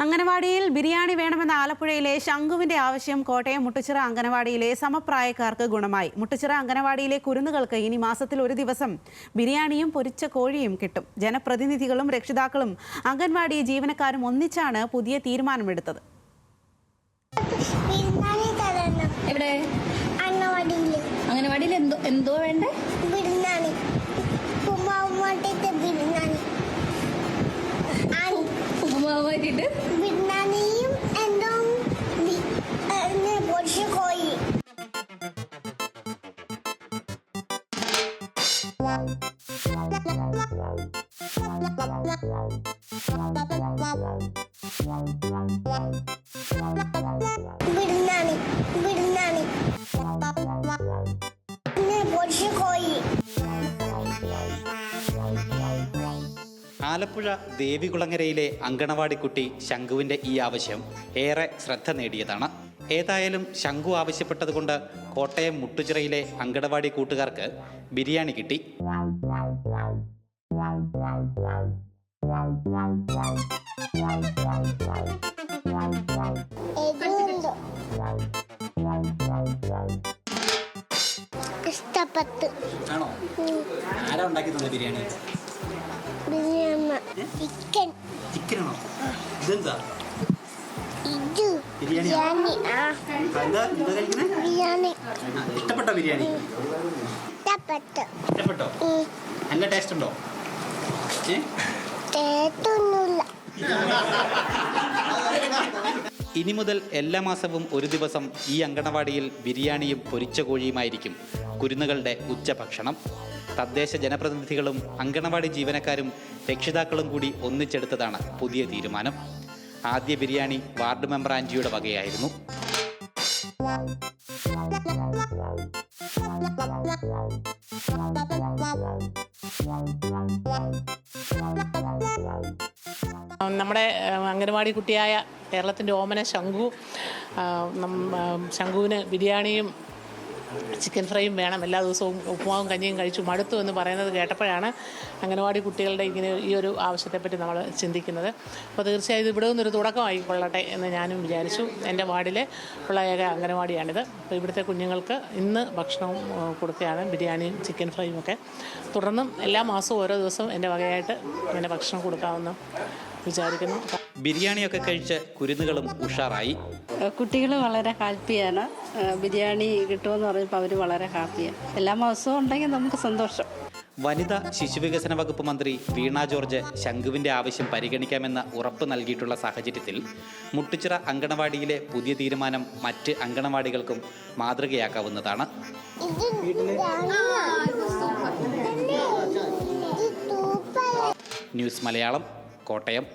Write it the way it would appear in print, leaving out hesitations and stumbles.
അംഗനവാടിയിൽ ബിരിയാണി വേണമെന്ന ആലപ്പുഴയിലെ ശംഖുവിന്റെ ആവശ്യം കോട്ടയം മുട്ടുച്ചിറ അംഗനവാടിയിലെ സമപ്രായക്കാർക്ക് ഗുണമായി. മുട്ടുച്ചിറ അംഗനവാടിയിലെ കുരുന്നുകൾക്ക് ഇനി മാസത്തിൽ ഒരു ദിവസം ബിരിയാണിയും പൊരിച്ച കോഴിയും കിട്ടും. ജനപ്രതിനിധികളും രക്ഷിതാക്കളും അംഗൻവാടി ജീവനക്കാരും ഒന്നിച്ചാണ് പുതിയ തീരുമാനമെടുത്തത്. അംഗനവാടിയിൽ എന്തോ വേണ്ടേ? ബിരിയാണിയും എന്തോ പൊരിച്ച കോഴി. ബിരിയാണി പൊരിച്ച കോഴി. ആലപ്പുഴ ദേവികുളങ്ങരയിലെ അങ്കണവാടി കുട്ടി ശംഖുവിൻ്റെ ഈ ആവശ്യം ഏറെ ശ്രദ്ധ നേടിയതാണ്. ഏതായാലും ശംഖു ആവശ്യപ്പെട്ടതുകൊണ്ട് കോട്ടയം മുട്ടുച്ചിറയിലെ അങ്കണവാടി കൂട്ടുകാർക്ക് ബിരിയാണി കിട്ടി. ആണോ? ആരാ ഉണ്ടാക്കി തന്നെ ബിരിയാണി? ചിക്കനാണോ? ഇതെന്താ? ഇഷ്ടപ്പെട്ടോ ബിരിയാണി? ഇഷ്ടപ്പെട്ടോ? നല്ല ടേസ്റ്റ് ഉണ്ടോ? ഇനി മുതൽ എല്ലാ മാസവും ഒരു ദിവസം ഈ അങ്കണവാടിയിൽ ബിരിയാണിയും പൊരിച്ച കോഴിയുമായിരിക്കും കുരുന്നുകളുടെ ഉച്ചഭക്ഷണം. തദ്ദേശ ജനപ്രതിനിധികളും അങ്കണവാടി ജീവനക്കാരും രക്ഷിതാക്കളും കൂടി ഒന്നിച്ചെടുത്തതാണ് പുതിയ തീരുമാനം. ആദ്യ ബിരിയാണി വാർഡ് മെമ്പർ ആൻജിയുടെ വകയായിരുന്നു. നമ്മുടെ അംഗനവാടി കുട്ടിയായ കേരളത്തിൻ്റെ ഓമന ശംഖുവിന് ബിരിയാണിയും ചിക്കൻ ഫ്രൈയും വേണം, എല്ലാ ദിവസവും ഉപ്പുമാവും കഞ്ഞിയും കഴിച്ചു മടുത്തു എന്ന് പറയുന്നത് കേട്ടപ്പോഴാണ് അംഗനവാടി കുട്ടികളുടെ ഇങ്ങനെ ഈ ഒരു ആവശ്യത്തെപ്പറ്റി നമ്മൾ ചിന്തിക്കുന്നത്. അപ്പോൾ തീർച്ചയായും ഇത് ഇവിടെ നിന്നൊരു തുടക്കമായിക്കൊള്ളട്ടെ എന്ന് ഞാനും വിചാരിച്ചു. എൻ്റെ വാർഡിലെ ഉള്ള ഏക അംഗനവാടിയാണിത്. അപ്പോൾ ഇവിടുത്തെ കുഞ്ഞുങ്ങൾക്ക് ഇന്ന് ഭക്ഷണവും കൊടുക്കുകയാണ്, ബിരിയാണിയും ചിക്കൻ ഫ്രൈയും ഒക്കെ. തുടർന്നും എല്ലാ മാസവും ഓരോ ദിവസവും എൻ്റെ വകയായിട്ട് ഇങ്ങനെ ഭക്ഷണം കൊടുക്കാമെന്ന് വിചാരിക്കുന്നു. ബിരിയാണിയൊക്കെ കഴിച്ച് കുരുന്നുകളും ഉഷാറായി. കുട്ടികൾ വളരെ ഹാപ്പിയാണ്. ബിരിയാണി കിട്ടുമെന്ന് പറഞ്ഞപ്പോൾ അവർ വളരെ ഹാപ്പിയാണ്. എല്ലാ മാസവും ഉണ്ടെങ്കിൽ നമുക്ക് സന്തോഷം. വനിതാ ശിശുവികസന വകുപ്പ് മന്ത്രി വീണ ജോർജ് ശംഖുവിൻ്റെ ആവശ്യം പരിഗണിക്കാമെന്ന് ഉറപ്പ് നൽകിയിട്ടുള്ള സാഹചര്യത്തിൽ മുട്ടുച്ചിറ അങ്കണവാടിയിലെ പുതിയ തീരുമാനം മറ്റ് അങ്കണവാടികൾക്കും മാതൃകയാക്കാവുന്നതാണ്. ന്യൂസ് മലയാളം, കോട്ടയം.